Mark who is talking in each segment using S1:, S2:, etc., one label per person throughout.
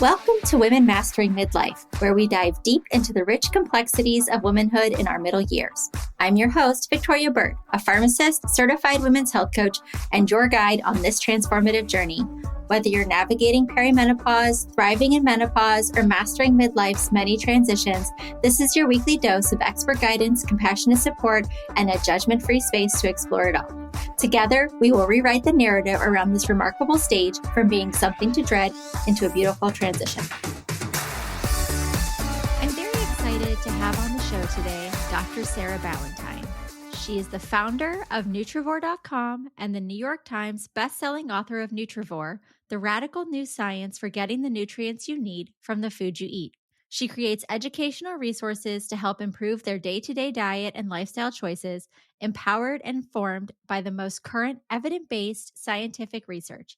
S1: Welcome to Women Mastering Midlife, where we dive deep into the rich complexities of womanhood in our middle years. I'm your host, Victoria Bird, a pharmacist, certified women's health coach, and your guide on this transformative journey. Whether you're navigating perimenopause, thriving in menopause, or mastering midlife's many transitions, this is your weekly dose of expert guidance, compassionate support, and a judgment-free space to explore it all. Together, we will rewrite the narrative around this remarkable stage from being something to dread into a beautiful transition. I'm very excited to have on the show today Dr. Sarah Ballantyne. She is the founder of Nutrivore.com and the New York Times bestselling author of Nutrivore, the radical new science for getting the nutrients you need from the food you eat. She creates educational resources to help improve their day-to-day diet and lifestyle choices, empowered and informed by the most current evidence-based scientific research.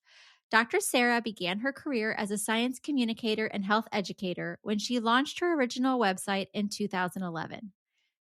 S1: Dr. Sarah began her career as a science communicator and health educator when she launched her original website in 2011.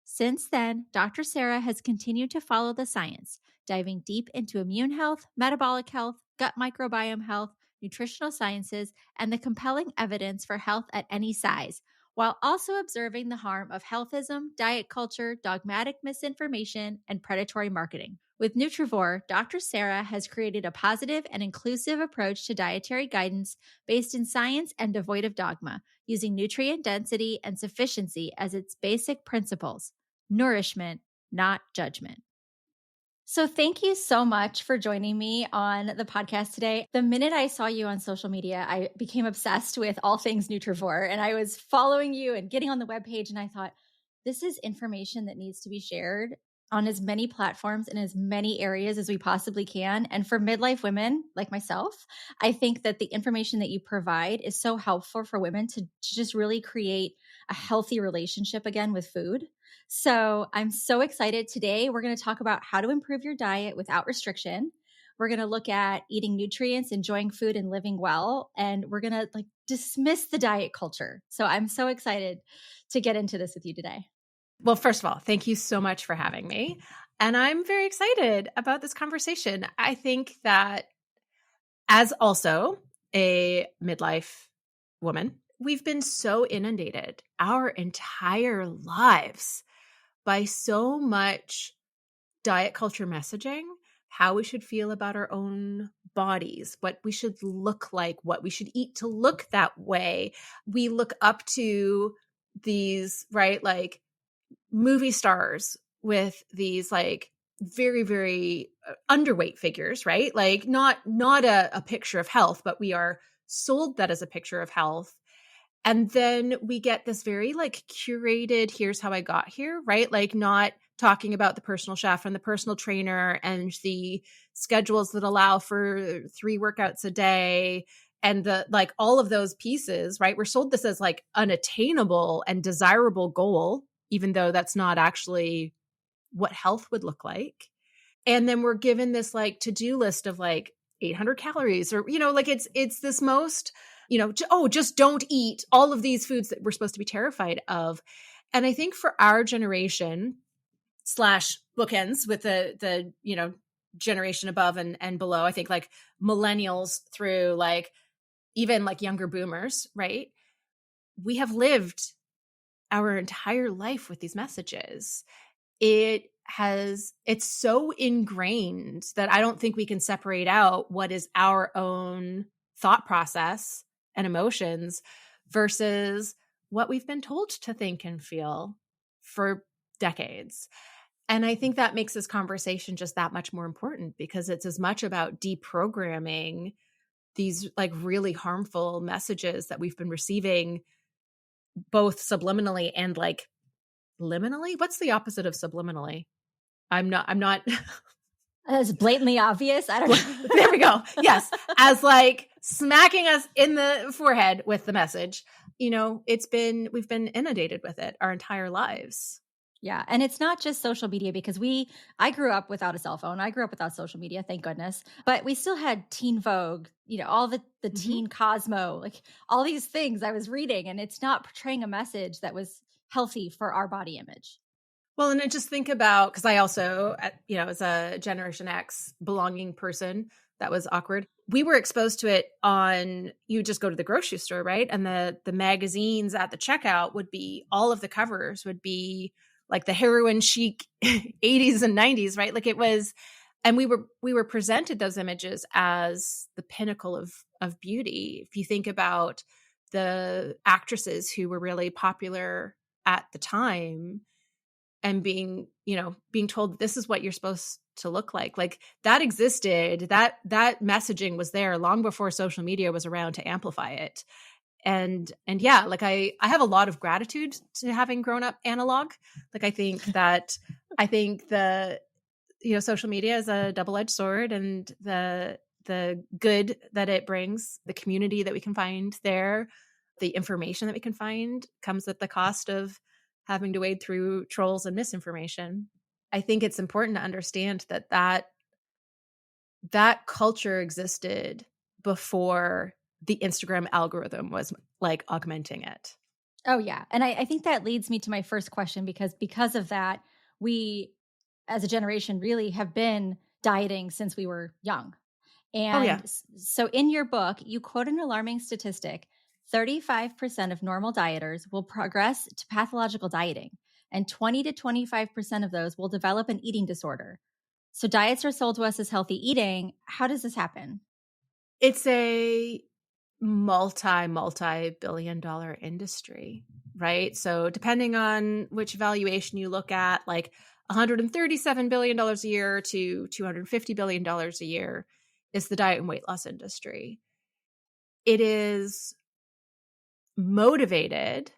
S1: Since then, Dr. Sarah has continued to follow the science, diving deep into immune health, metabolic health, gut microbiome health, nutritional sciences, and the compelling evidence for health at any size, while also observing the harm of healthism, diet culture, dogmatic misinformation, and predatory marketing. With Nutrivore, Dr. Sarah has created a positive and inclusive approach to dietary guidance based in science and devoid of dogma, using nutrient density and sufficiency as its basic principles. Nourishment, not judgment. So thank you so much for joining me on the podcast today. The minute I saw you on social media, I became obsessed with all things Nutrivore, and I was following you and getting on the webpage, and I thought, this is information that needs to be shared on as many platforms in as many areas as we possibly can. And for midlife women like myself, I think that the information that you provide is so helpful for women to just really create a healthy relationship again with food. So I'm so excited. Today, we're going to talk about how to improve your diet without restriction. We're going to look at eating nutrients, enjoying food, and living well. And we're going to dismiss the diet culture. So I'm so excited to get into this with you today.
S2: Well, first of all, thank you so much for having me. And I'm very excited about this conversation. I think that as also a midlife woman, we've been so inundated our entire lives by so much diet culture messaging, how we should feel about our own bodies, what we should look like, what we should eat to look that way. We look up to these, right, movie stars with these very, very underweight figures, right? Not a picture of health, but we are sold that as a picture of health. And then we get this very curated, here's how I got here, right? Not talking about the personal chef and the personal trainer and the schedules that allow for 3 workouts a day and the all of those pieces, right? We're sold this as an attainable and desirable goal, even though that's not actually what health would look like. And then we're given this to-do list of 800 calories or, it's this most, just don't eat all of these foods that we're supposed to be terrified of. And I think for our generation / bookends with the generation above and below, I think millennials through even younger boomers, right? We have lived our entire life with these messages. It's so ingrained that I don't think we can separate out what is our own thought process and emotions versus what we've been told to think and feel for decades. And I think that makes this conversation just that much more important because it's as much about deprogramming these really harmful messages that we've been receiving both subliminally and liminally. What's the opposite of subliminally? I'm not
S1: That's blatantly obvious. I don't know.
S2: There we go. Yes. As smacking us in the forehead with the message. We've been inundated with it our entire lives.
S1: Yeah. And it's not just social media because I grew up without a cell phone. I grew up without social media, thank goodness. But we still had Teen Vogue, all the Teen Cosmo, all these things I was reading, and it's not portraying a message that was healthy for our body image.
S2: Well, and I just think about, because I also, as a Generation X belonging person, that was awkward. We were exposed to it on, you just go to the grocery store, right? And the magazines at the checkout would be, all of the covers would be like the heroin chic 80s and 90s, right? Like it was, and we were presented those images as the pinnacle of beauty. If you think about the actresses who were really popular at the time, and being told this is what you're supposed to look like that existed, that messaging was there long before social media was around to amplify it. And yeah, like I have a lot of gratitude to having grown up analog. Like I think the social media is a double-edged sword, and the good that it brings, the community that we can find there, the information that we can find, comes at the cost of having to wade through trolls and misinformation. I think it's important to understand that culture existed before the Instagram algorithm was like augmenting it.
S1: Oh, yeah. And I think that leads me to my first question, because of that, we as a generation really have been dieting since we were young. And so in your book, you quote an alarming statistic: 35% of normal dieters will progress to pathological dieting, and 20 to 25% of those will develop an eating disorder. So diets are sold to us as healthy eating. How does this happen?
S2: It's a multi-billion dollar industry, right? So depending on which valuation you look at, like $137 billion a year to $250 billion a year is the diet and weight loss industry. It is motivated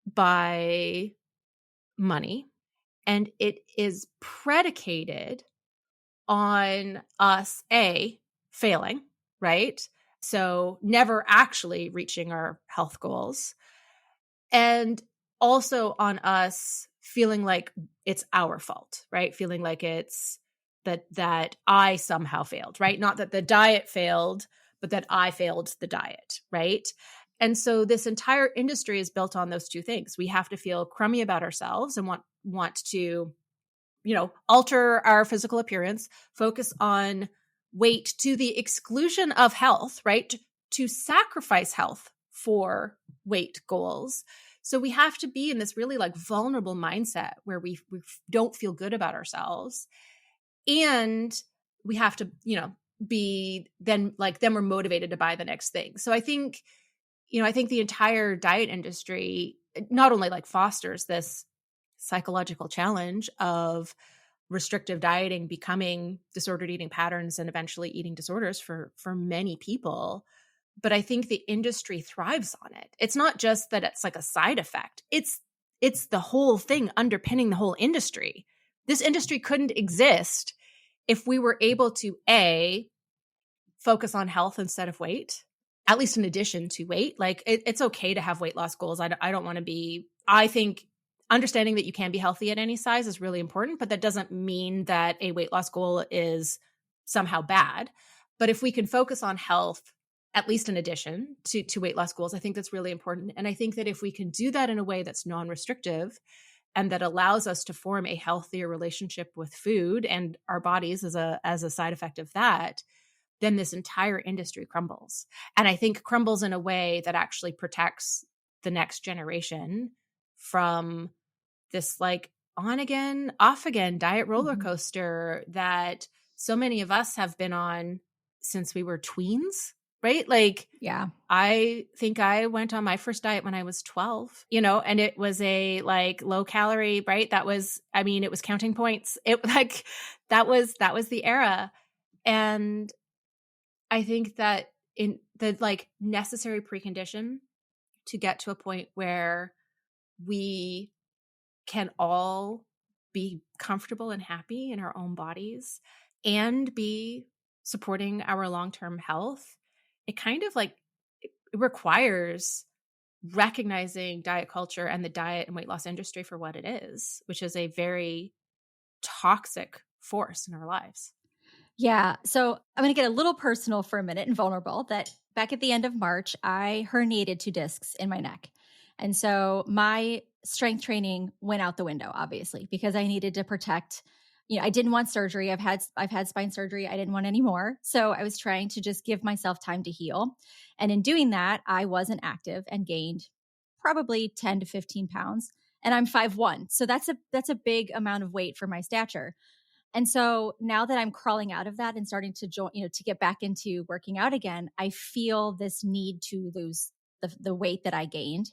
S2: by money, and it is predicated on us, failing, right? So never actually reaching our health goals, and also on us feeling like it's our fault, right? Feeling like it's that I somehow failed, right? Not that the diet failed, but that I failed the diet, right? And so this entire industry is built on those two things. We have to feel crummy about ourselves and want to, alter our physical appearance, focus on weight to the exclusion of health, right? To sacrifice health for weight goals. So we have to be in this really like vulnerable mindset where we don't feel good about ourselves. And we have to, be then we're motivated to buy the next thing. So I think the entire diet industry not only like fosters this psychological challenge of restrictive dieting becoming disordered eating patterns and eventually eating disorders for many people, but I think the industry thrives on it. It's not just that it's like a side effect. It's the whole thing underpinning the whole industry. This industry couldn't exist if we were able to focus on health instead of weight, at least in addition to weight. Like it's okay to have weight loss goals. I don't want to be, I think understanding that you can be healthy at any size is really important, but that doesn't mean that a weight loss goal is somehow bad. But if we can focus on health, at least in addition to weight loss goals, I think that's really important. And I think that if we can do that in a way that's non-restrictive and that allows us to form a healthier relationship with food and our bodies as a side effect of that, then this entire industry crumbles. And I think crumbles in a way that actually protects the next generation from this like on again, off again diet roller coaster that so many of us have been on since we were tweens, right? Like,
S1: yeah,
S2: I think I went on my first diet when I was 12, and it was a like low calorie, right? It was counting points. It like, that was the era. And I think that in the like necessary precondition to get to a point where we can all be comfortable and happy in our own bodies and be supporting our long-term health, it kind of like it requires recognizing diet culture and the diet and weight loss industry for what it is, which is a very toxic force in our lives.
S1: Yeah. So I'm going to get a little personal for a minute and vulnerable. That back at the end of March, I herniated 2 discs in my neck. And so my strength training went out the window, obviously, because I needed to protect I didn't want surgery. I've had spine surgery. I didn't want any more. So I was trying to just give myself time to heal. And in doing that, I wasn't active and gained probably 10 to 15 pounds. And I'm 5'1". So that's a big amount of weight for my stature. And so now that I'm crawling out of that and starting to join, to get back into working out again, I feel this need to lose the weight that I gained.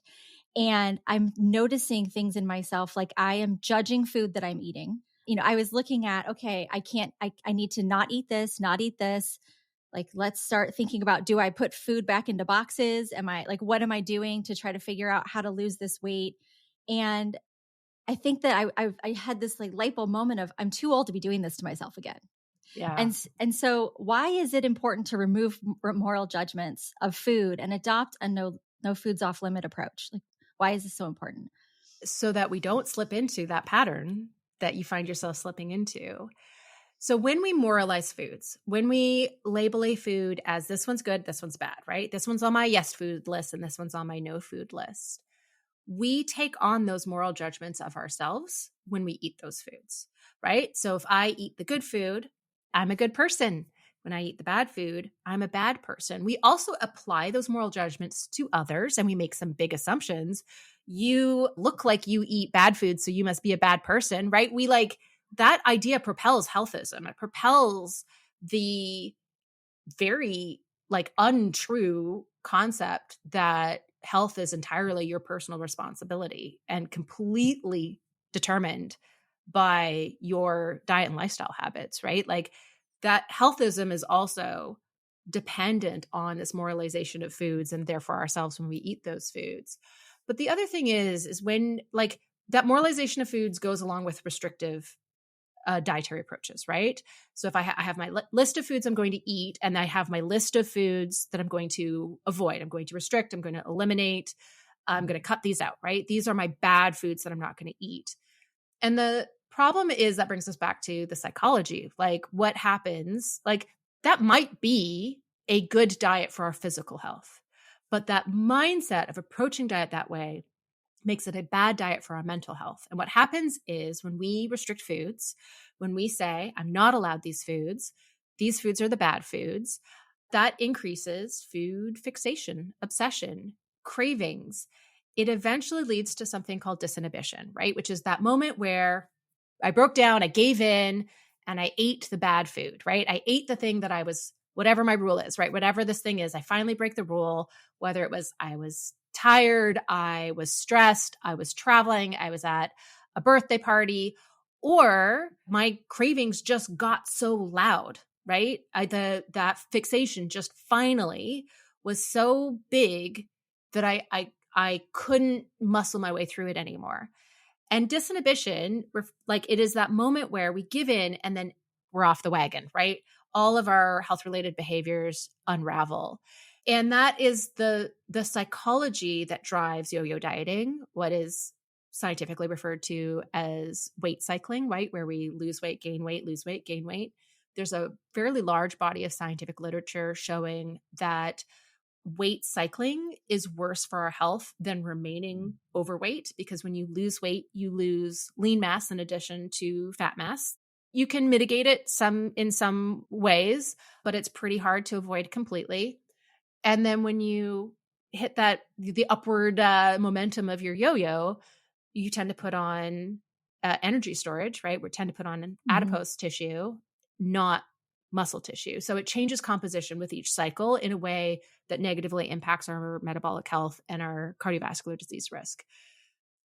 S1: And I'm noticing things in myself, like I am judging food that I'm eating. I was looking at, okay, I need to not eat this, not eat this. Like, let's start thinking about, do I put food back into boxes? What am I doing to try to figure out how to lose this weight? And I think that I had this like light bulb moment of, I'm too old to be doing this to myself again.
S2: Yeah.
S1: And so why is it important to remove moral judgments of food and adopt a no foods off limit approach? Like, why is this so important?
S2: So that we don't slip into that pattern that you find yourself slipping into. So when we moralize foods, when we label a food as this one's good, this one's bad, right? This one's on my yes food list and this one's on my no food list. We take on those moral judgments of ourselves when we eat those foods, right? So if I eat the good food, I'm a good person. When I eat the bad food, I'm a bad person. We also apply those moral judgments to others and we make some big assumptions. You look like you eat bad food, so you must be a bad person, right? That idea propels healthism. It propels the very untrue concept that health is entirely your personal responsibility and completely determined by your diet and lifestyle habits, right? Like that healthism is also dependent on this moralization of foods and therefore ourselves when we eat those foods. But the other thing is when that moralization of foods goes along with restrictive dietary approaches, right? So if I have my list of foods I'm going to eat, and I have my list of foods that I'm going to avoid, I'm going to restrict, I'm going to eliminate, I'm going to cut these out, right? These are my bad foods that I'm not going to eat. And the problem is that brings us back to the psychology. Like what happens, that might be a good diet for our physical health, but that mindset of approaching diet that way makes it a bad diet for our mental health. And what happens is when we restrict foods, when we say, I'm not allowed these foods are the bad foods, that increases food fixation, obsession, cravings. It eventually leads to something called disinhibition, right? Which is that moment where I broke down, I gave in, and I ate the bad food, right? I ate the thing that I was, whatever my rule is, right? Whatever this thing is, I finally break the rule, whether it was I was tired, I was stressed, I was traveling, I was at a birthday party, or my cravings just got so loud, right? That fixation just finally was so big that I couldn't muscle my way through it anymore. And disinhibition, it is that moment where we give in and then we're off the wagon, right? All of our health-related behaviors unravel. And that is the psychology that drives yo-yo dieting, what is scientifically referred to as weight cycling, right? Where we lose weight, gain weight, lose weight, gain weight. There's a fairly large body of scientific literature showing that weight cycling is worse for our health than remaining overweight, because when you lose weight, you lose lean mass in addition to fat mass. You can mitigate it in some ways, but it's pretty hard to avoid completely. And then when you hit the upward momentum of your yo-yo, you tend to put on energy storage, right? We tend to put on adipose tissue, not muscle tissue. So it changes composition with each cycle in a way that negatively impacts our metabolic health and our cardiovascular disease risk.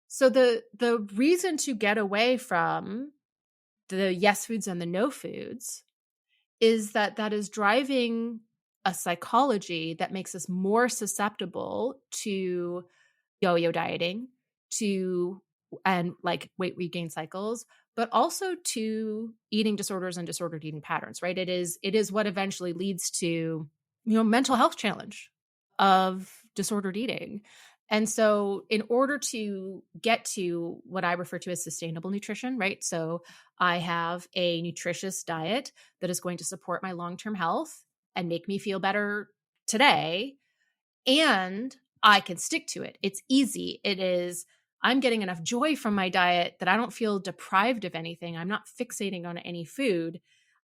S2: So the reason to get away from the yes foods and the no foods is that is driving a psychology that makes us more susceptible to yo-yo dieting, and weight regain cycles, but also to eating disorders and disordered eating patterns, right? It is what eventually leads to, mental health challenge of disordered eating. And so in order to get to what I refer to as sustainable nutrition, right? So I have a nutritious diet that is going to support my long-term health and make me feel better today, and I can stick to it. It's easy. I'm getting enough joy from my diet that I don't feel deprived of anything. I'm not fixating on any food.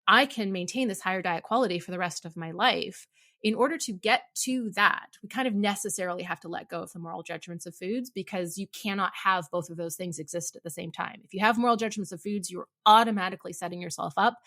S2: I can maintain this higher diet quality for the rest of my life. In order to get to that, we kind of necessarily have to let go of the moral judgments of foods, because you cannot have both of those things exist at the same time. If you have moral judgments of foods, you're automatically setting yourself up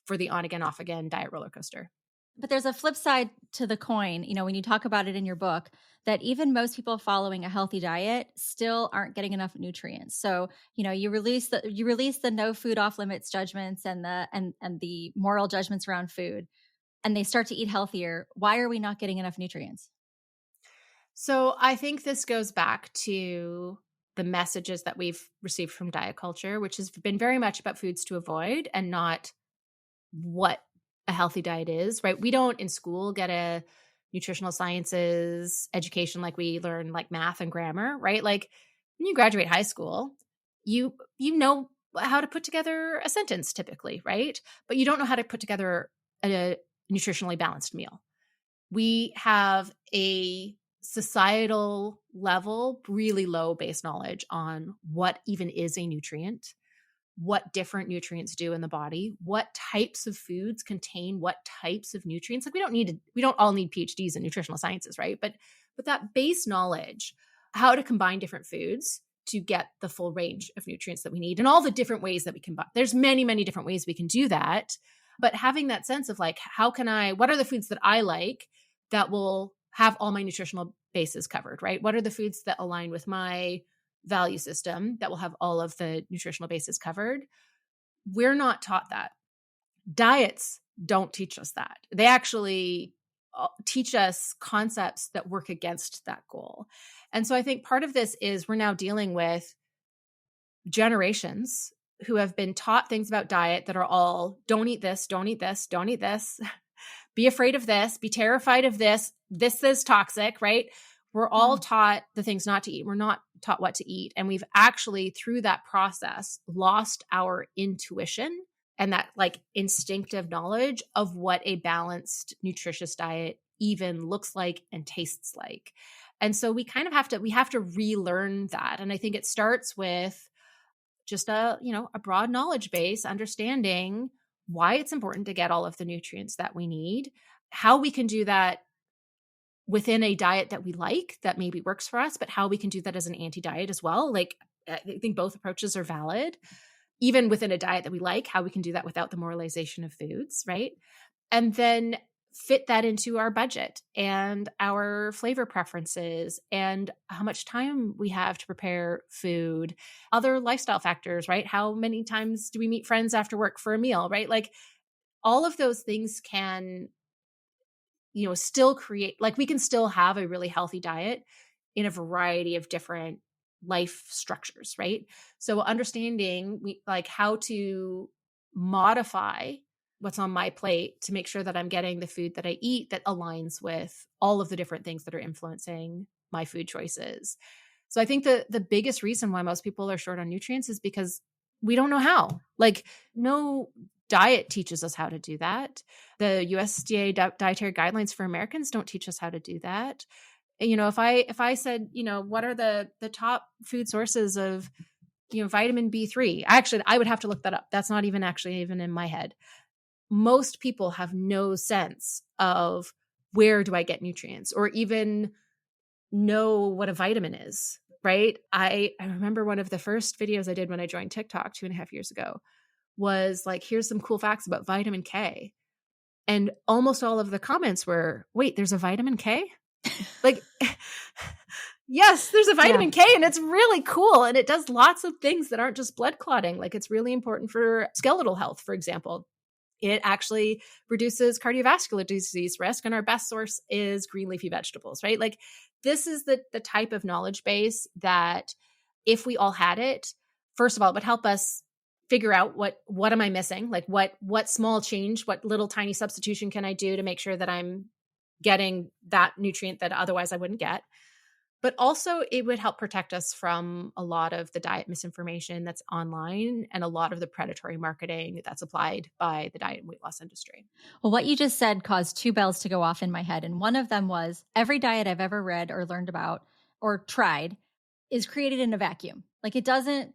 S2: for the on again, off again diet roller coaster.
S1: But there's a flip side to the coin, when you talk about it in your book, that even most people following a healthy diet still aren't getting enough nutrients. So, you release the no food off limits judgments and the moral judgments around food, and they start to eat healthier. Why are we not getting enough nutrients?
S2: So I think this goes back to the messages that we've received from diet culture, which has been very much about foods to avoid and not what a healthy diet is, right? We don't in school get a nutritional sciences education like we learn like math and grammar, right? Like when you graduate high school, you know how to put together a sentence typically, right? But you don't know how to put together a nutritionally balanced meal. We have a societal level, really low base knowledge on what even is a nutrient, what different nutrients do in the body, what types of foods contain what types of nutrients. Like we don't all need PhDs in nutritional sciences, right? But that base knowledge, how to combine different foods to get the full range of nutrients that we need and all the different ways that we can, there's many, many different ways we can do that. But having that sense of like, what are the foods that I like that will have all my nutritional bases covered, right? What are the foods that align with my value system that will have all of the nutritional bases covered? We're not taught that. Diets don't teach us that. They actually teach us concepts that work against that goal. And so I think part of this is we're now dealing with generations who have been taught things about diet that are all don't eat this, don't eat this, don't eat this, be afraid of this, be terrified of this, this is toxic, right? We're all taught the things not to eat. We're not taught what to eat. And we've actually, through that process, lost our intuition and that like instinctive knowledge of what a balanced, nutritious diet even looks like and tastes like. And so we kind of have to relearn that. And I think it starts with just a broad knowledge base, understanding why it's important to get all of the nutrients that we need, how we can do that within a diet that we like, that maybe works for us, but how we can do that as an anti-diet as well. Like, I think both approaches are valid. Even within a diet that we like, how we can do that without the moralization of foods, right? And then fit that into our budget and our flavor preferences and how much time we have to prepare food, other lifestyle factors, right? How many times do we meet friends after work for a meal, right? Like all of those things can still create, like we can still have a really healthy diet in a variety of different life structures, right? So understanding how to modify what's on my plate to make sure that I'm getting the food that I eat that aligns with all of the different things that are influencing my food choices. So I think the biggest reason why most people are short on nutrients is because we don't know how. Like no diet teaches us how to do that. The USDA dietary guidelines for Americans don't teach us how to do that. If I said, what are the top food sources of, vitamin B3? I would have to look that up. That's not even in my head. Most people have no sense of where do I get nutrients or even know what a vitamin is, right? I remember one of the first videos I did when I joined TikTok 2.5 years ago was like, here's some cool facts about vitamin K. And almost all of the comments were, wait, there's a vitamin K? Like, yes, there's a vitamin K and it's really cool. And it does lots of things that aren't just blood clotting. Like it's really important for skeletal health, for example. It actually reduces cardiovascular disease risk. And our best source is green leafy vegetables, right? Like this is the type of knowledge base that if we all had it, first of all, it would help us figure out what am I missing? Like what small change, what little tiny substitution can I do to make sure that I'm getting that nutrient that otherwise I wouldn't get. But also it would help protect us from a lot of the diet misinformation that's online and a lot of the predatory marketing that's applied by the diet and weight loss industry.
S1: Well, what you just said caused two bells to go off in my head. And one of them was every diet I've ever read or learned about or tried is created in a vacuum. Like it doesn't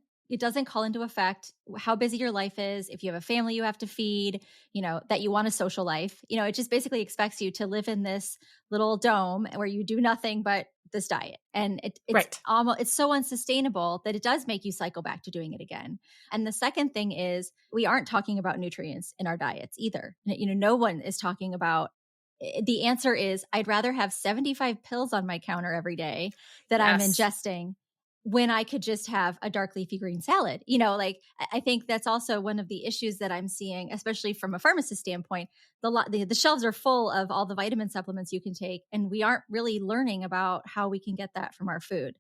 S1: call into effect how busy your life is. If you have a family you have to feed, that you want a social life, it just basically expects you to live in this little dome where you do nothing but this diet. And it's so unsustainable that it does make you cycle back to doing it again. And the second thing is we aren't talking about nutrients in our diets either. No one is talking about. The answer is I'd rather have 75 pills on my counter every day that I'm ingesting when I could just have a dark leafy green salad. I think that's also one of the issues that I'm seeing, especially from a pharmacist standpoint. The shelves are full of all the vitamin supplements you can take, and we aren't really learning about how we can get that from our food.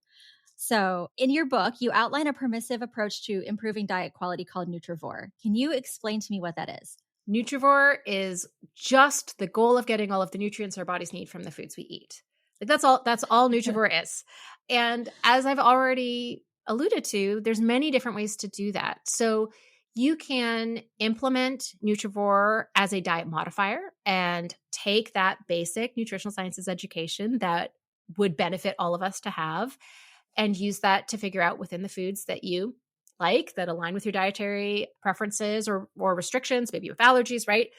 S1: So in your book, you outline a permissive approach to improving diet quality called Nutrivore. Can you explain to me what that is?
S2: Nutrivore is just the goal of getting all of the nutrients our bodies need from the foods we eat. Like that's all Nutrivore is. And as I've already alluded to, there's many different ways to do that. So you can implement Nutrivore as a diet modifier and take that basic nutritional sciences education that would benefit all of us to have and use that to figure out within the foods that you like, that align with your dietary preferences or restrictions, maybe with allergies, right?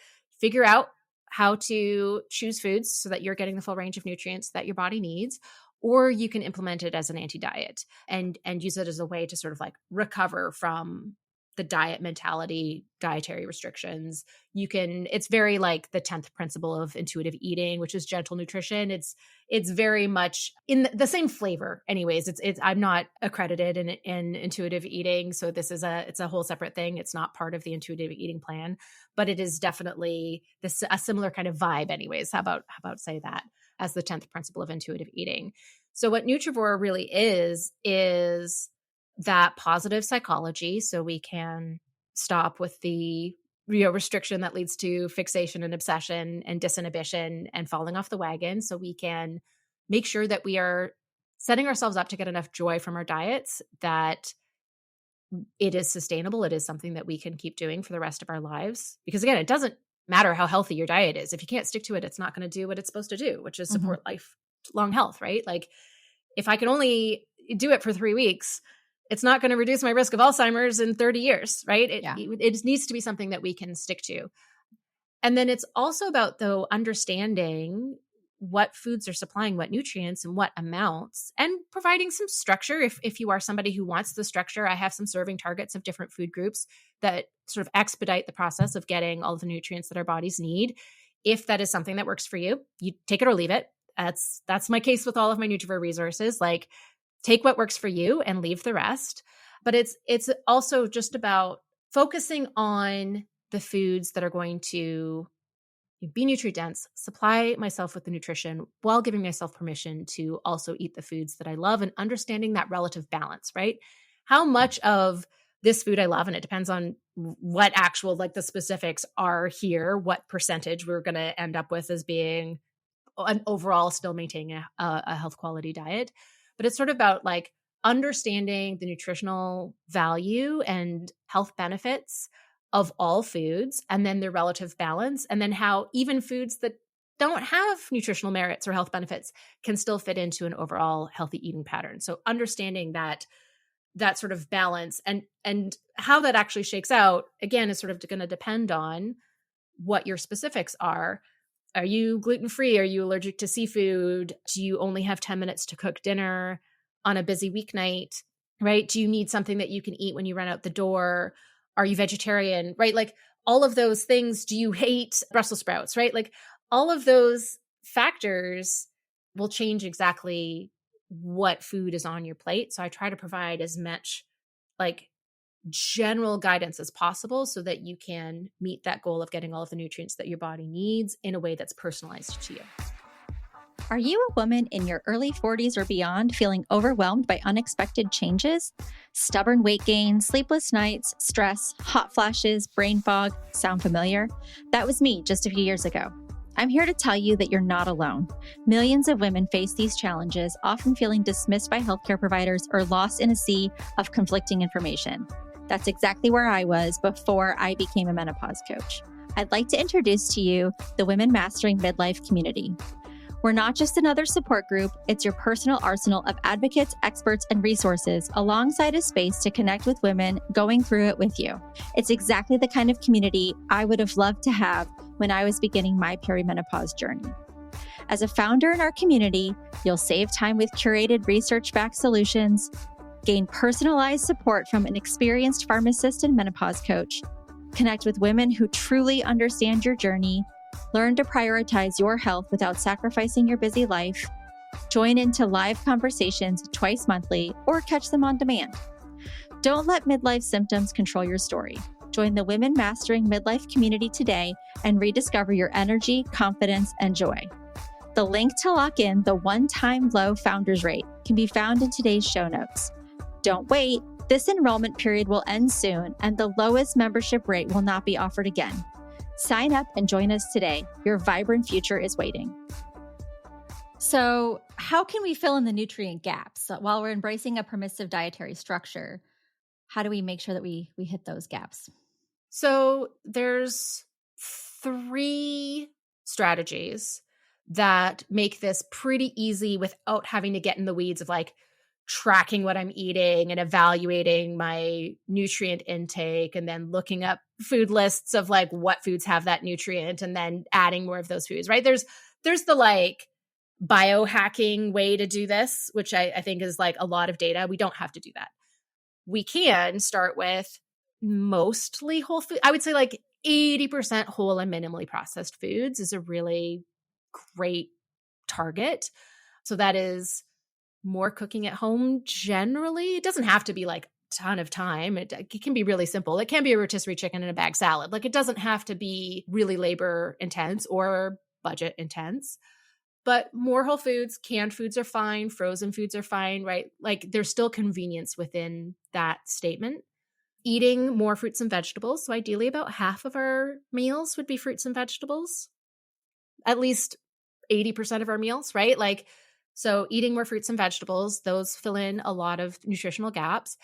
S2: Figure out how to choose foods so that you're getting the full range of nutrients that your body needs. Or you can implement it as an anti-diet and use it as a way to sort of like recover from the diet mentality, dietary restrictions. It's very like the 10th principle of intuitive eating, which is gentle nutrition. It's very much in the same flavor anyways. I'm not accredited in intuitive eating. So it's a whole separate thing. It's not part of the intuitive eating plan, but it is definitely a similar kind of vibe anyways. How about say that as the 10th principle of intuitive eating. So what Nutrivore really is that positive psychology, so we can stop with the restriction that leads to fixation and obsession and disinhibition and falling off the wagon. So we can make sure that we are setting ourselves up to get enough joy from our diets, that it is sustainable. It is something that we can keep doing for the rest of our lives. Because again, it doesn't matter how healthy your diet is. If you can't stick to it, it's not going to do what it's supposed to do, which is support lifelong health, right? Like if I can only do it for 3 weeks, it's not going to reduce my risk of Alzheimer's in 30 years, right? It needs to be something that we can stick to. And then it's also about, though, understanding what foods are supplying what nutrients and what amounts, and providing some structure. If you are somebody who wants the structure, I have some serving targets of different food groups that sort of expedite the process of getting all of the nutrients that our bodies need. If that is something that works for you, you take it or leave it. That's my case with all of my Nutrivore resources. Like, take what works for you and leave the rest. But it's also just about focusing on the foods that are going to be nutrient dense, supply myself with the nutrition while giving myself permission to also eat the foods that I love, and understanding that relative balance, right? How much of this food I love, and it depends on what actual, like the specifics are here, what percentage we're going to end up with as being an overall still maintaining a health quality diet. But it's sort of about like understanding the nutritional value and health benefits of all foods, and then their relative balance, and then how even foods that don't have nutritional merits or health benefits can still fit into an overall healthy eating pattern. So understanding that sort of balance and how that actually shakes out, again, is sort of going to depend on what your specifics are. Are you gluten-free? Are you allergic to seafood? Do you only have 10 minutes to cook dinner on a busy weeknight, right? Do you need something that you can eat when you run out the door? Are you vegetarian, right? Like all of those things. Do you hate Brussels sprouts, right? Like all of those factors will change exactly what food is on your plate. So I try to provide as much like general guidance as possible so that you can meet that goal of getting all of the nutrients that your body needs in a way that's personalized to you.
S1: Are you a woman in your early 40s or beyond feeling overwhelmed by unexpected changes? Stubborn weight gain, sleepless nights, stress, hot flashes, brain fog sound familiar? That was me just a few years ago. I'm here to tell you that you're not alone. Millions of women face these challenges, often feeling dismissed by healthcare providers or lost in a sea of conflicting information. That's exactly where I was before I became a menopause coach. I'd like to introduce to you the Women Mastering Midlife community. We're not just another support group, it's your personal arsenal of advocates, experts, and resources alongside a space to connect with women going through it with you. It's exactly the kind of community I would have loved to have when I was beginning my perimenopause journey. As a founder in our community, you'll save time with curated research-backed solutions, gain personalized support from an experienced pharmacist and menopause coach, connect with women who truly understand your journey, learn to prioritize your health without sacrificing your busy life, join into live conversations twice monthly, or catch them on demand. Don't let midlife symptoms control your story. Join the Women Mastering Midlife community today and rediscover your energy, confidence, and joy. The link to lock in the one-time low founders rate can be found in today's show notes. Don't wait. This enrollment period will end soon, and the lowest membership rate will not be offered again. Sign up and join us today. Your vibrant future is waiting. So, how can we fill in the nutrient gaps while we're embracing a permissive dietary structure? How do we make sure that we hit those gaps?
S2: So there's 3 strategies that make this pretty easy without having to get in the weeds of like tracking what I'm eating and evaluating my nutrient intake and then looking up food lists of like what foods have that nutrient and then adding more of those foods, right? There's the like biohacking way to do this, which I think is like a lot of data. We don't have to do that. We can start with mostly whole food. I would say like 80% whole and minimally processed foods is a really great target. So that is more cooking at home generally. It doesn't have to be like a ton of time. It can be really simple. It can be a rotisserie chicken and a bag salad. Like it doesn't have to be really labor intense or budget intense. But more whole foods, canned foods are fine, frozen foods are fine, right? Like there's still convenience within that statement. Eating more fruits and vegetables. So ideally about half of our meals would be fruits and vegetables. At least 80% of our meals, right? Like, so eating more fruits and vegetables, those fill in a lot of nutritional gaps.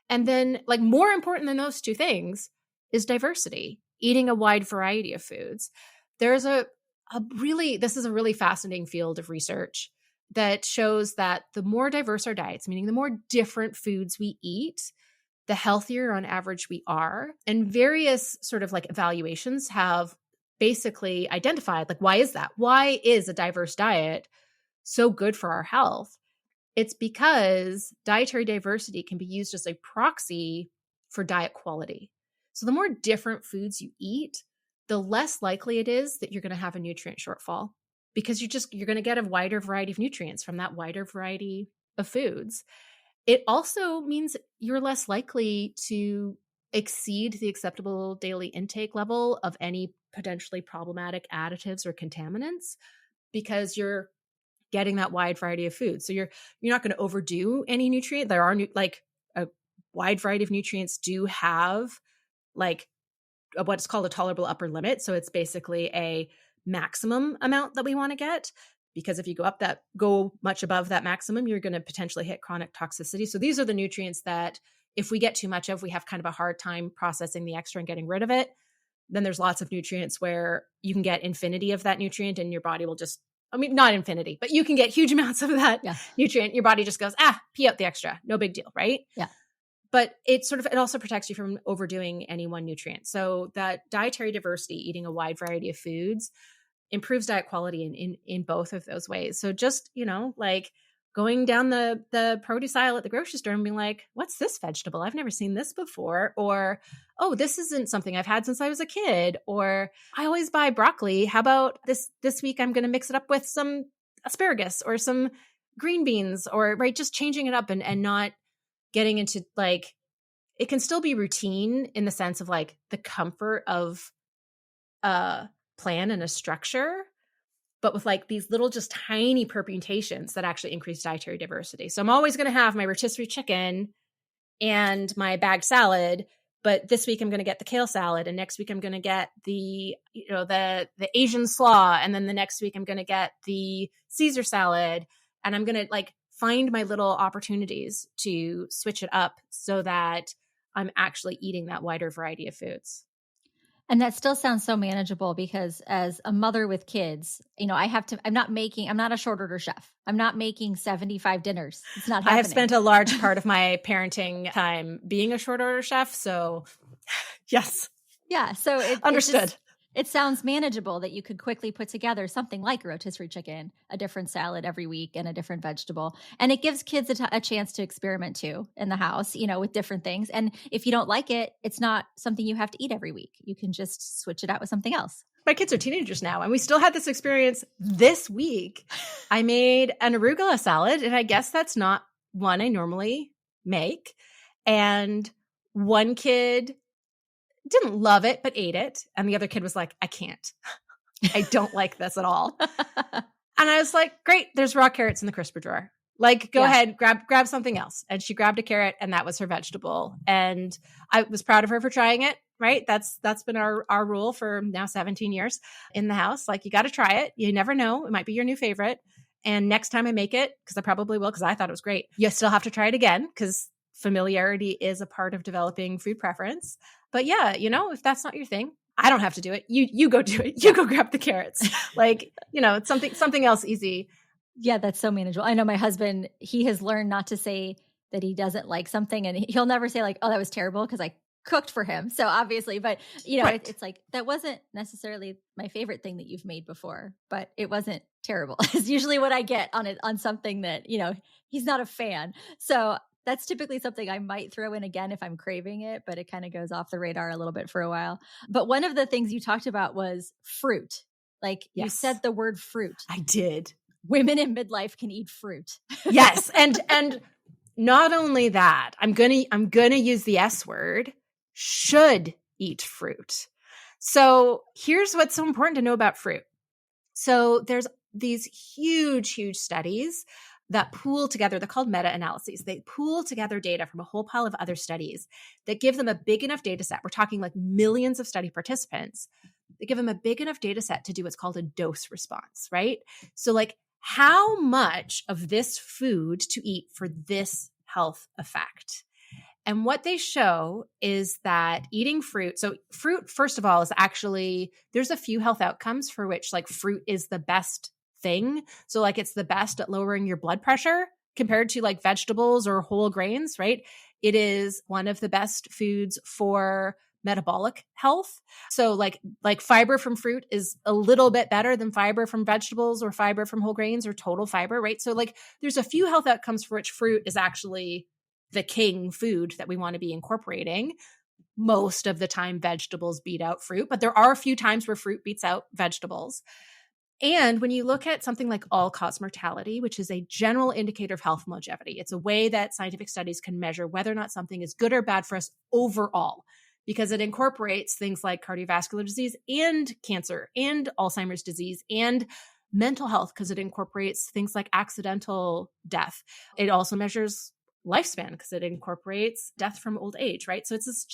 S2: And then like more important than those 2 things is diversity, eating a wide variety of foods. There's this is a really fascinating field of research that shows that the more diverse our diets, meaning the more different foods we eat, the healthier on average we are. And various sort of like evaluations have basically identified like, why is that? Why is a diverse diet so good for our health? It's because dietary diversity can be used as a proxy for diet quality. So the more different foods you eat, the less likely it is that you're going to have a nutrient shortfall because you're going to get a wider variety of nutrients from that wider variety of foods. It also means you're less likely to exceed the acceptable daily intake level of any potentially problematic additives or contaminants because you're getting that wide variety of foods. So you're not going to overdo any nutrient. There are like a wide variety of nutrients do have like what's called a tolerable upper limit. So it's basically a maximum amount that we want to get. Because if you go much above that maximum, you're going to potentially hit chronic toxicity. So these are the nutrients that if we get too much of, we have kind of a hard time processing the extra and getting rid of it. Then there's lots of nutrients where you can get infinity of that nutrient and your body will just, not infinity, but you can get huge amounts of that nutrient. Your body just goes, pee out the extra. No big deal, right?
S1: Yeah.
S2: But it also protects you from overdoing any one nutrient. So that dietary diversity, eating a wide variety of foods, improves diet quality in both of those ways. So just, like going down the produce aisle at the grocery store and being like, what's this vegetable? I've never seen this before. Or, oh, this isn't something I've had since I was a kid. Or I always buy broccoli. How about this week I'm going to mix it up with some asparagus or some green beans or right. Just changing it up and not getting into like, it can still be routine in the sense of like the comfort of plan and a structure, but with like these little just tiny permutations that actually increase dietary diversity. So I'm always going to have my rotisserie chicken and my bagged salad, but this week I'm going to get the kale salad, and next week I'm going to get the Asian slaw, and then the next week I'm going to get the Caesar salad, and I'm going to like find my little opportunities to switch it up so that I'm actually eating that wider variety of foods.
S1: And that still sounds so manageable because as a mother with kids, I'm not a short order chef. I'm not making 75 dinners. It's not happening.
S2: I have spent a large part of my parenting time being a short order chef. So yes.
S1: Yeah. So
S2: Understood.
S1: It sounds manageable that you could quickly put together something like a rotisserie chicken, a different salad every week and a different vegetable. And it gives kids a chance to experiment too in the house, with different things. And if you don't like it, it's not something you have to eat every week. You can just switch it out with something else.
S2: My kids are teenagers now, and we still had this experience this week. I made an arugula salad, and I guess that's not one I normally make. And one kid didn't love it, but ate it. And the other kid was like, I can't. I don't like this at all. And I was like, great, there's raw carrots in the crisper drawer. Like, go ahead, grab something else. And she grabbed a carrot, and that was her vegetable. And I was proud of her for trying it, right? That's been our rule for now 17 years in the house. Like, you got to try it. You never know. It might be your new favorite. And next time I make it, because I probably will, because I thought it was great, you still have to try it again, because familiarity is a part of developing food preference. But yeah, if that's not your thing, I don't have to do it. You go do it. You go grab the carrots. Like, it's something else easy.
S1: Yeah, that's so manageable. I know my husband, he has learned not to say that he doesn't like something, and he'll never say like, oh, that was terrible, because I cooked for him. So obviously, but right. It's like, that wasn't necessarily my favorite thing that you've made before, but it wasn't terrible. It's usually what I get on something that, he's not a fan. So that's typically something I might throw in again if I'm craving it, but it kind of goes off the radar a little bit for a while. But one of the things you talked about was fruit. Like, yes. You said the word fruit.
S2: I did.
S1: Women in midlife can eat fruit.
S2: Yes. And not only that, I'm gonna use the S word, should eat fruit. So here's what's so important to know about fruit. So there's these huge, huge studies that pool together. They're called meta-analyses. They pool together data from a whole pile of other studies that give them a big enough data set. We're talking like millions of study participants. They give them a big enough data set to do what's called a dose response, right? So like, how much of this food to eat for this health effect? And what they show is that eating fruit, so fruit, first of all, is actually, there's a few health outcomes for which like fruit is the best thing. So like, it's the best at lowering your blood pressure compared to like vegetables or whole grains, right? It is one of the best foods for metabolic health. So like fiber from fruit is a little bit better than fiber from vegetables or fiber from whole grains or total fiber, right? So like, there's a few health outcomes for which fruit is actually the king food that we want to be incorporating. Most of the time, vegetables beat out fruit, but there are a few times where fruit beats out vegetables. And when you look at something like all-cause mortality, which is a general indicator of health and longevity, it's a way that scientific studies can measure whether or not something is good or bad for us overall, because it incorporates things like cardiovascular disease and cancer and Alzheimer's disease and mental health, because it incorporates things like accidental death. It also measures lifespan because it incorporates death from old age, right? So it's this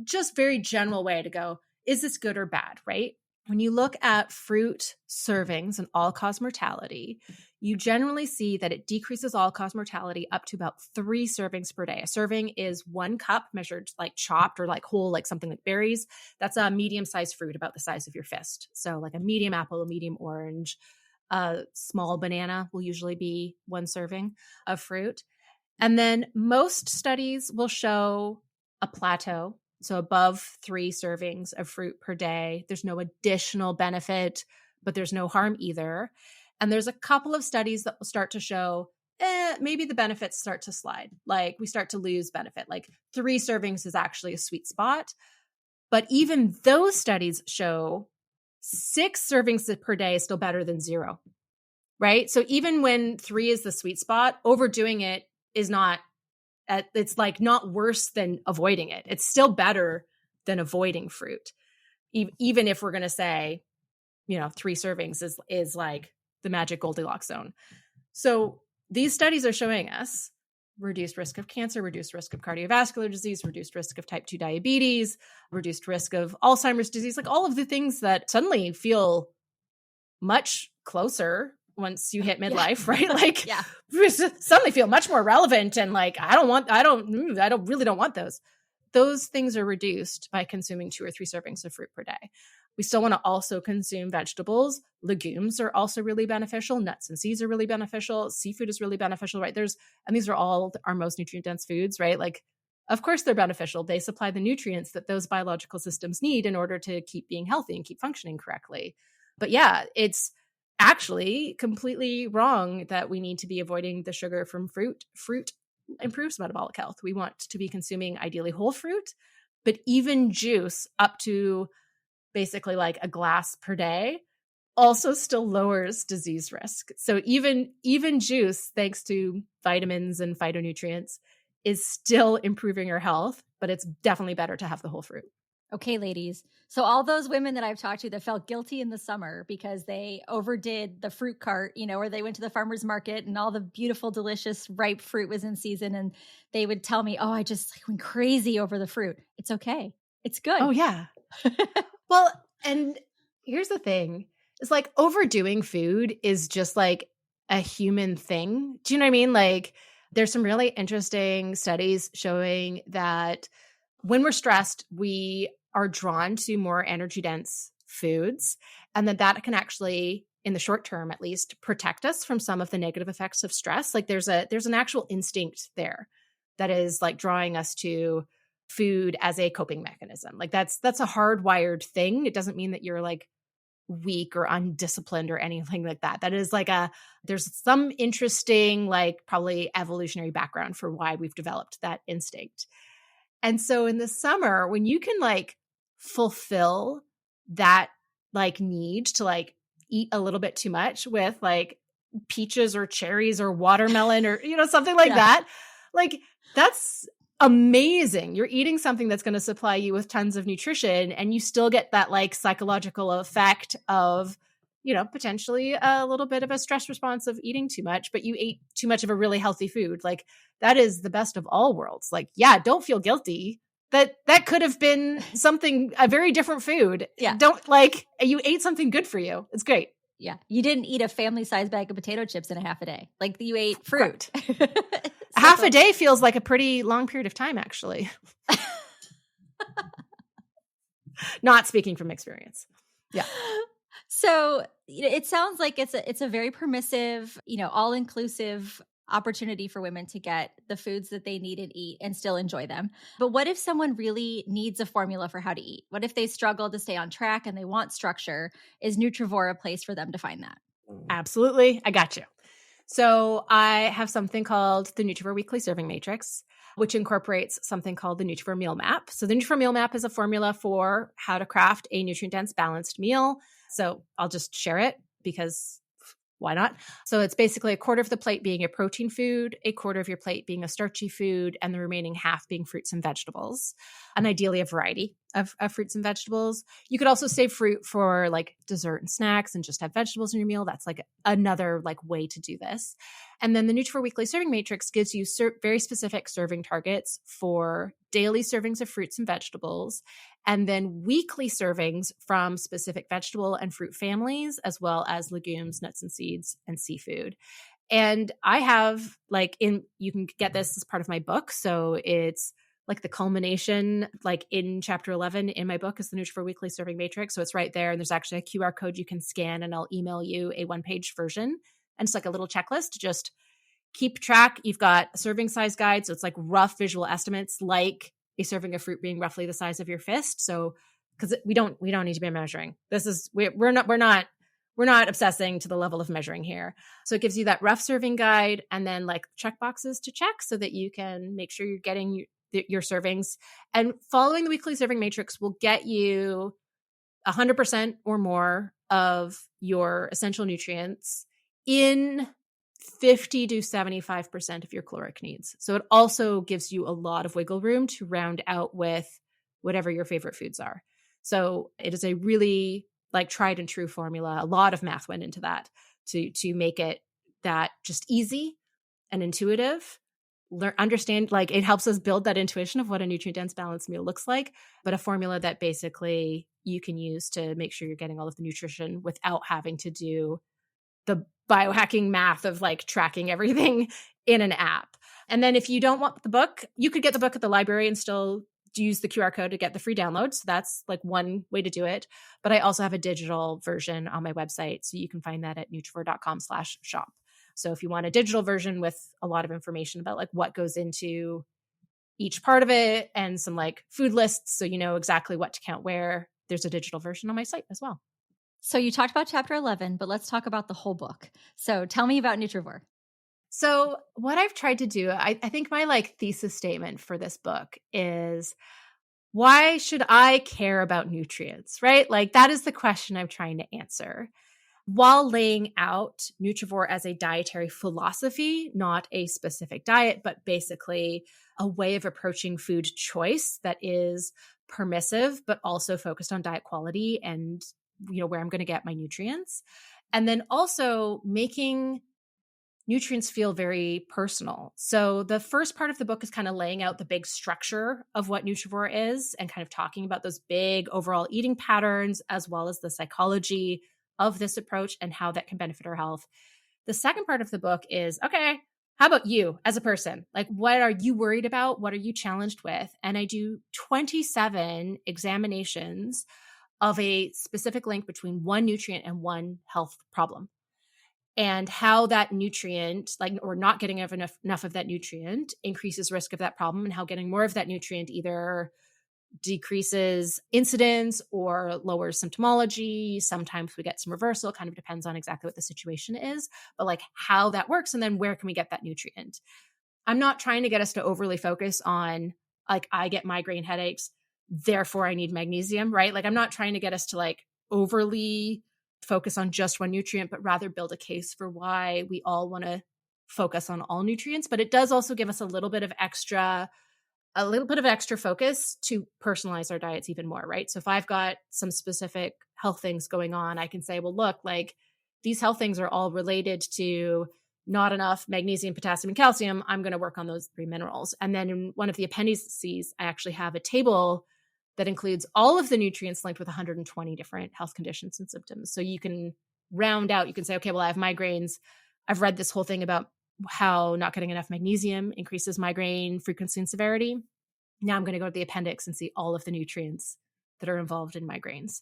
S2: just very general way to go, is this good or bad, right? When you look at fruit servings and all-cause mortality, you generally see that it decreases all-cause mortality up to about 3 servings per day. A serving is 1 cup measured like chopped or like whole, like something like berries. That's a medium-sized fruit, about the size of your fist. So like a medium apple, a medium orange, a small banana will usually be 1 serving of fruit. And then most studies will show a plateau. So above 3 servings of fruit per day, there's no additional benefit, but there's no harm either. And there's a couple of studies that will start to show, maybe the benefits start to slide. Like we start to lose benefit. Like 3 servings is actually a sweet spot. But even those studies show 6 servings per day is still better than 0, right? So even when 3 is the sweet spot, overdoing it is not, it's like not worse than avoiding it. It's still better than avoiding fruit. Even if we're going to say, 3 servings is like the magic Goldilocks zone. So these studies are showing us reduced risk of cancer, reduced risk of cardiovascular disease, reduced risk of type 2 diabetes, reduced risk of Alzheimer's disease, like all of the things that suddenly feel much closer once you hit midlife, right? Like suddenly feel much more relevant and like, I really don't want those. those things are reduced by consuming 2 or 3 servings of fruit per day. We still want to also consume vegetables. Legumes are also really beneficial. Nuts and seeds are really beneficial. Seafood is really beneficial, right? And these are all our most nutrient dense foods, right? Like, of course they're beneficial. They supply the nutrients that those biological systems need in order to keep being healthy and keep functioning correctly. But yeah, it's actually completely wrong that we need to be avoiding the sugar from fruit. Fruit improves metabolic health. We want to be consuming ideally whole fruit, but even juice up to basically like a glass per day also still lowers disease risk. So even juice, thanks to vitamins and phytonutrients, is still improving your health, but it's definitely better to have the whole fruit.
S1: Okay, ladies. So all those women that I've talked to that felt guilty in the summer because they overdid the fruit cart, or they went to the farmer's market and all the beautiful, delicious, ripe fruit was in season. And they would tell me, oh, I just went crazy over the fruit. It's okay. It's good.
S2: Oh, yeah. Well, and here's the thing. It's like overdoing food is just like a human thing. Do you know what I mean? Like there's some really interesting studies showing that when we're stressed, we are drawn to more energy dense foods, and that can actually, in the short term at least, protect us from some of the negative effects of stress. Like there's an actual instinct there that is like drawing us to food as a coping mechanism. Like that's a hardwired thing. It doesn't mean that you're like weak or undisciplined or anything like that. That is like there's some interesting, like probably evolutionary background for why we've developed that instinct. And so in the summer, when you can like fulfill that like need to like eat a little bit too much with like peaches or cherries or watermelon or, something like that, like that's amazing. You're eating something that's going to supply you with tons of nutrition, and you still get that like psychological effect of, potentially a little bit of a stress response of eating too much, but you ate too much of a really healthy food. Like that is the best of all worlds. Like, yeah, don't feel guilty. That could have been a very different food.
S1: Yeah.
S2: Don't like, you ate something good for you. It's great.
S1: Yeah. You didn't eat a family-sized bag of potato chips in a half a day. Like you ate fruit.
S2: Half a day feels like a pretty long period of time, actually. Not speaking from experience. Yeah.
S1: So it sounds like it's a very permissive, all-inclusive opportunity for women to get the foods that they need and eat and still enjoy them. But what if someone really needs a formula for how to eat? What if they struggle to stay on track and they want structure? Is Nutrivore a place for them to find that?
S2: Absolutely. I got you. So I have something called the Nutrivore Weekly Serving Matrix, which incorporates something called the Nutrivore Meal Map. So the Nutrivore Meal Map is a formula for how to craft a nutrient-dense balanced meal. So I'll just share it because why not? So it's basically a quarter of the plate being a protein food, a quarter of your plate being a starchy food, and the remaining half being fruits and vegetables, and ideally a variety of fruits and vegetables. You could also save fruit for like dessert and snacks and just have vegetables in your meal. That's like another like way to do this. And then the Nutrivore Weekly Serving Matrix gives you very specific serving targets for daily servings of fruits and vegetables, and then weekly servings from specific vegetable and fruit families, as well as legumes, nuts and seeds, and seafood. And I have you can get this as part of my book. So it's like the culmination, like in chapter 11 in my book is the Nutrivore Weekly Serving Matrix. So it's right there. And there's actually a QR code you can scan, and I'll email you a 1-page version. And it's like a little checklist to just keep track. You've got a serving size guide. So it's like rough visual estimates, like a serving of fruit being roughly the size of your fist. So, because we don't need to be measuring. We're not obsessing to the level of measuring here. So it gives you that rough serving guide, and then like check boxes to check so that you can make sure you're getting your servings. And following the weekly serving matrix will get you 100% or more of your essential nutrients in 50 to 75% of your caloric needs. So it also gives you a lot of wiggle room to round out with whatever your favorite foods are. So it is a really like tried and true formula. A lot of math went into that to make it that just easy and intuitive. Understand, like it helps us build that intuition of what a nutrient-dense balanced meal looks like, but a formula that basically you can use to make sure you're getting all of the nutrition without having to do the biohacking math of like tracking everything in an app. And then if you don't want the book, you could get the book at the library and still use the QR code to get the free download. So that's like one way to do it. But I also have a digital version on my website. So you can find that at nutrivore.com/shop. So if you want a digital version with a lot of information about like what goes into each part of it and some like food lists, so you know exactly what to count where, there's a digital version on my site as well.
S1: So you talked about chapter 11, but let's talk about the whole book. So tell me about Nutrivore.
S2: So what I've tried to do, I think my like thesis statement for this book is, why should I care about nutrients, right? Like that is the question I'm trying to answer, while laying out Nutrivore as a dietary philosophy, not a specific diet, but basically a way of approaching food choice that is permissive, but also focused on diet quality and, you know, where I'm going to get my nutrients. And then also making nutrients feel very personal. So the first part of the book is kind of laying out the big structure of what Nutrivore is and kind of talking about those big overall eating patterns, as well as the psychology of this approach and how that can benefit our health. The second part of the book is, okay, how about you as a person? Like, what are you worried about? What are you challenged with? And I do 27 examinations of a specific link between one nutrient and one health problem, and how that nutrient, like, or not getting enough of that nutrient increases risk of that problem, and how getting more of that nutrient either decreases incidence or lowers symptomology. Sometimes we get some reversal, kind of depends on exactly what the situation is, but like how that works. And then where can we get that nutrient? I'm not trying to get us to overly focus on like, I get migraine headaches, therefore I need magnesium, right? Like I'm not trying to get us to like overly focus on just one nutrient, but rather build a case for why we all want to focus on all nutrients. But it does also give us a little bit of extra focus to personalize our diets even more, right? So if I've got some specific health things going on, I can say, well, look, like these health things are all related to not enough magnesium, potassium, and calcium. I'm going to work on those 3 minerals. And then in one of the appendices, I actually have a table that includes all of the nutrients linked with 120 different health conditions and symptoms. So you can round out, you can say, okay, well, I have migraines. I've read this whole thing about how not getting enough magnesium increases migraine frequency and severity. Now I'm going to go to the appendix and see all of the nutrients that are involved in migraines.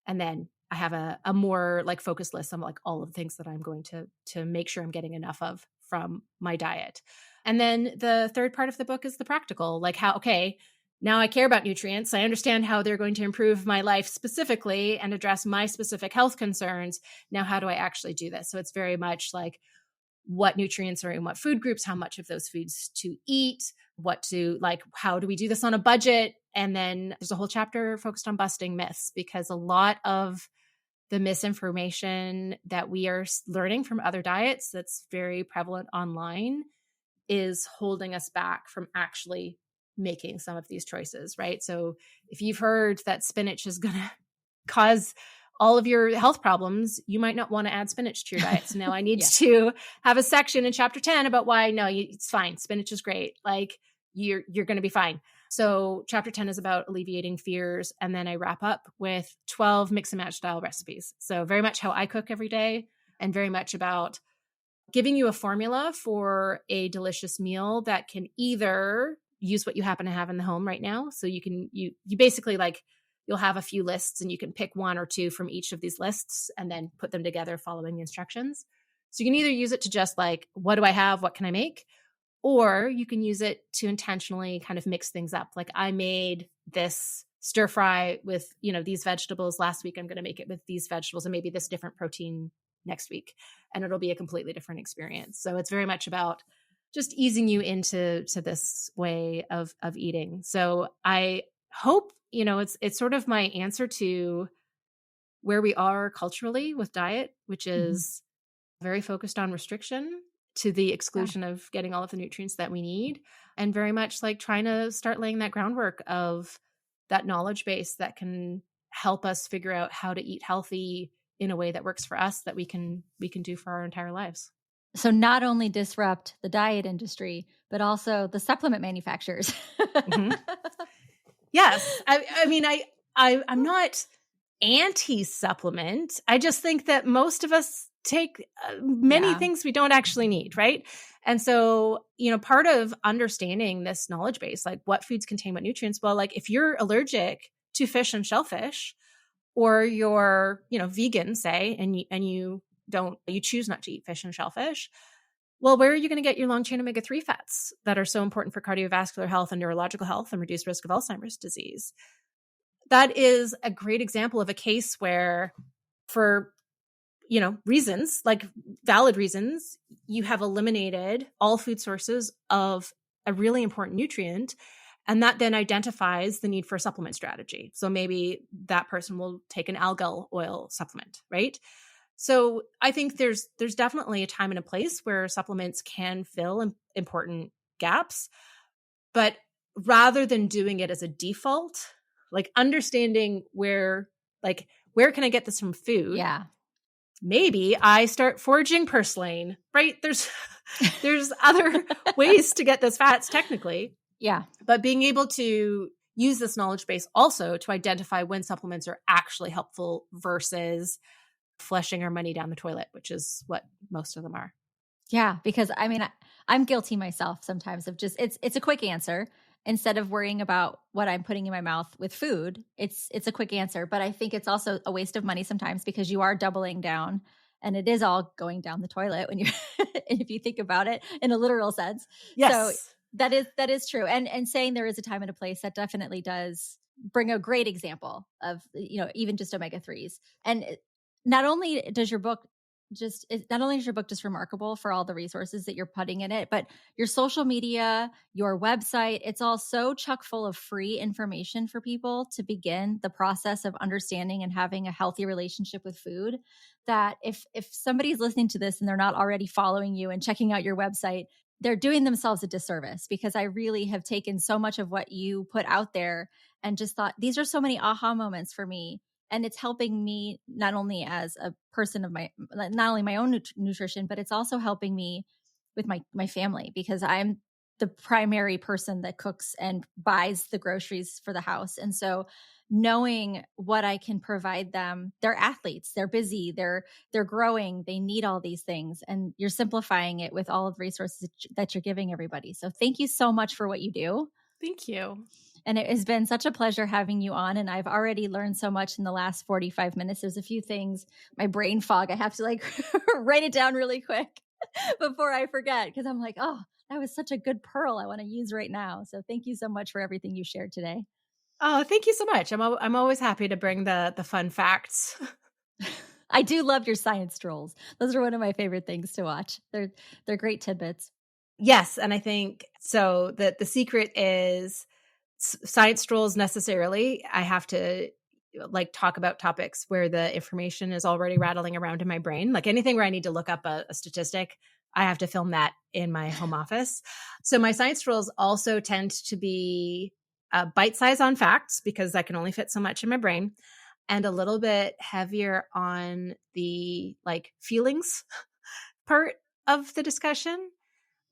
S2: And then I have a more like focused list on like all of the things that I'm going to make sure I'm getting enough of from my diet. And then the third part of the book is the practical, like how, okay, now I care about nutrients. I understand how they're going to improve my life specifically and address my specific health concerns. Now, how do I actually do this? So it's very much like what nutrients are in what food groups, how much of those foods to eat, how do we do this on a budget? And then there's a whole chapter focused on busting myths, because a lot of the misinformation that we are learning from other diets that's very prevalent online is holding us back from actually making some of these choices, right? So if you've heard that spinach is going to cause all of your health problems, you might not want to add spinach to your diet. So now I need to have a section in chapter 10 about why, no, it's fine. Spinach is great. Like you're going to be fine. So chapter 10 is about alleviating fears. And then I wrap up with 12 mix and match style recipes. So very much how I cook every day, and very much about giving you a formula for a delicious meal that can either use what you happen to have in the home right now. So you basically like, you'll have a few lists and you can pick 1 or 2 from each of these lists and then put them together following the instructions. So you can either use it to just like, what do I have? What can I make? Or you can use it to intentionally kind of mix things up. Like I made this stir fry with, these vegetables last week. I'm going to make it with these vegetables and maybe this different protein next week. And it'll be a completely different experience. So it's very much about just easing you into this way of eating. So I hope, it's sort of my answer to where we are culturally with diet, which is very focused on restriction to the exclusion of getting all of the nutrients that we need, and very much like trying to start laying that groundwork of that knowledge base that can help us figure out how to eat healthy in a way that works for us, that we can do for our entire lives.
S1: So not only disrupt the diet industry, but also the supplement manufacturers.
S2: Yes. I mean, I'm not anti-supplement. I just think that most of us take many things we don't actually need, right? And so, part of understanding this knowledge base, like what foods contain what nutrients, well, like if you're allergic to fish and shellfish, or you're, vegan, say, and you choose not to eat fish and shellfish, well, where are you going to get your long chain omega-3 fats that are so important for cardiovascular health and neurological health and reduced risk of Alzheimer's disease? That is a great example of a case where, for reasons, like valid reasons, you have eliminated all food sources of a really important nutrient. And that then identifies the need for a supplement strategy. So maybe that person will take an algal oil supplement, right? So I think there's definitely a time and a place where supplements can fill important gaps. But rather than doing it as a default, like understanding where can I get this from food?
S1: Yeah.
S2: Maybe I start foraging purslane, right? There's other ways to get those fats technically.
S1: Yeah.
S2: But being able to use this knowledge base also to identify when supplements are actually helpful versus flushing our money down the toilet, which is what most of them are.
S1: Yeah. Because I'm guilty myself sometimes of just, it's a quick answer. Instead of worrying about what I'm putting in my mouth with food, it's a quick answer. But I think it's also a waste of money sometimes because you are doubling down and it is all going down the toilet when if you think about it in a literal sense.
S2: Yes.
S1: So that is true. And saying there is a time and a place, that definitely does bring a great example of, even just omega-3s. And not only is your book just remarkable for all the resources that you're putting in it, but your social media, your website, it's all so chock full of free information for people to begin the process of understanding and having a healthy relationship with food, that if somebody's listening to this and they're not already following you and checking out your website, they're doing themselves a disservice, because I really have taken so much of what you put out there and just thought, these are so many aha moments for me. And it's helping me not only as a person of not only my own nutrition, but it's also helping me with my family, because I'm the primary person that cooks and buys the groceries for the house. And so knowing what I can provide them, they're athletes, they're busy, they're growing, they need all these things. And you're simplifying it with all of the resources that you're giving everybody. So thank you so much for what you do.
S2: Thank you.
S1: And it has been such a pleasure having you on. And I've already learned so much in the last 45 minutes. There's a few things, my brain fog, I have to write it down really quick before I forget, because I'm like, oh, that was such a good pearl I want to use right now. So thank you so much for everything you shared today.
S2: Oh, thank you so much. I'm always happy to bring the fun facts.
S1: I do love your science strolls. Those are one of my favorite things to watch. They're great tidbits.
S2: Yes. And I think so that the secret is science strolls necessarily. I have to talk about topics where the information is already rattling around in my brain. Like anything where I need to look up a statistic, I have to film that in my home office. So my science strolls also tend to be bite size on facts, because I can only fit so much in my brain, and a little bit heavier on the feelings part of the discussion.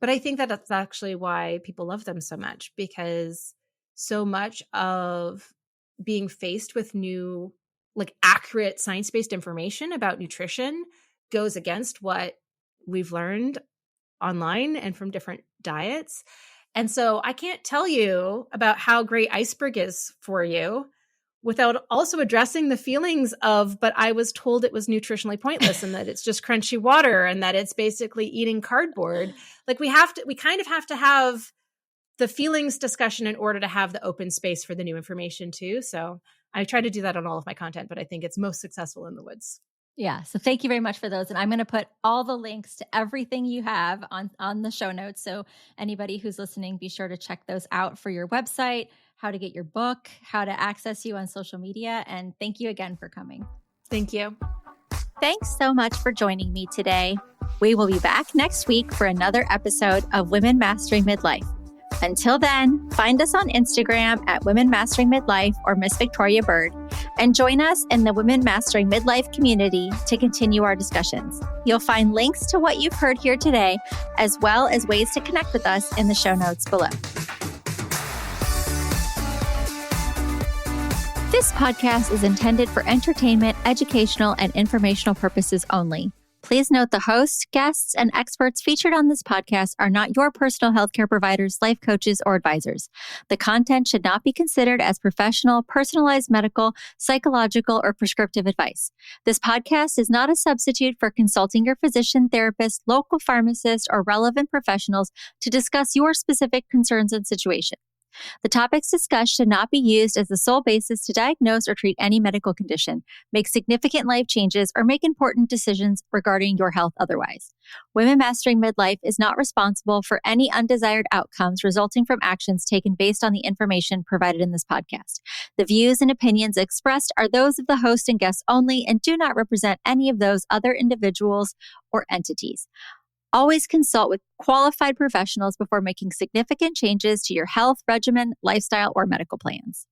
S2: But I think that that's actually why people love them so much, because so much of being faced with new, accurate science-based information about nutrition goes against what we've learned online and from different diets. And so I can't tell you about how great iceberg is for you without also addressing the feelings of, but I was told it was nutritionally pointless and that it's just crunchy water and that it's basically eating cardboard. We kind of have to have the feelings discussion in order to have the open space for the new information too. So I try to do that on all of my content, but I think it's most successful in the woods.
S1: Yeah. So thank you very much for those. And I'm going to put all the links to everything you have on the show notes. So anybody who's listening, be sure to check those out for your website, how to get your book, how to access you on social media. And thank you again for coming.
S2: Thank you.
S1: Thanks so much for joining me today. We will be back next week for another episode of Women Mastering Midlife. Until then, find us on Instagram at Women Mastering Midlife or Miss Victoria Bird, and join us in the Women Mastering Midlife community to continue our discussions. You'll find links to what you've heard here today, as well as ways to connect with us in the show notes below. This podcast is intended for entertainment, educational, and informational purposes only. Please note the hosts, guests, and experts featured on this podcast are not your personal healthcare providers, life coaches, or advisors. The content should not be considered as professional, personalized medical, psychological, or prescriptive advice. This podcast is not a substitute for consulting your physician, therapist, local pharmacist, or relevant professionals to discuss your specific concerns and situation. The topics discussed should not be used as the sole basis to diagnose or treat any medical condition, make significant life changes, or make important decisions regarding your health otherwise. Women Mastering Midlife is not responsible for any undesired outcomes resulting from actions taken based on the information provided in this podcast. The views and opinions expressed are those of the host and guests only and do not represent any of those other individuals or entities. Always consult with qualified professionals before making significant changes to your health regimen, lifestyle, or medical plans.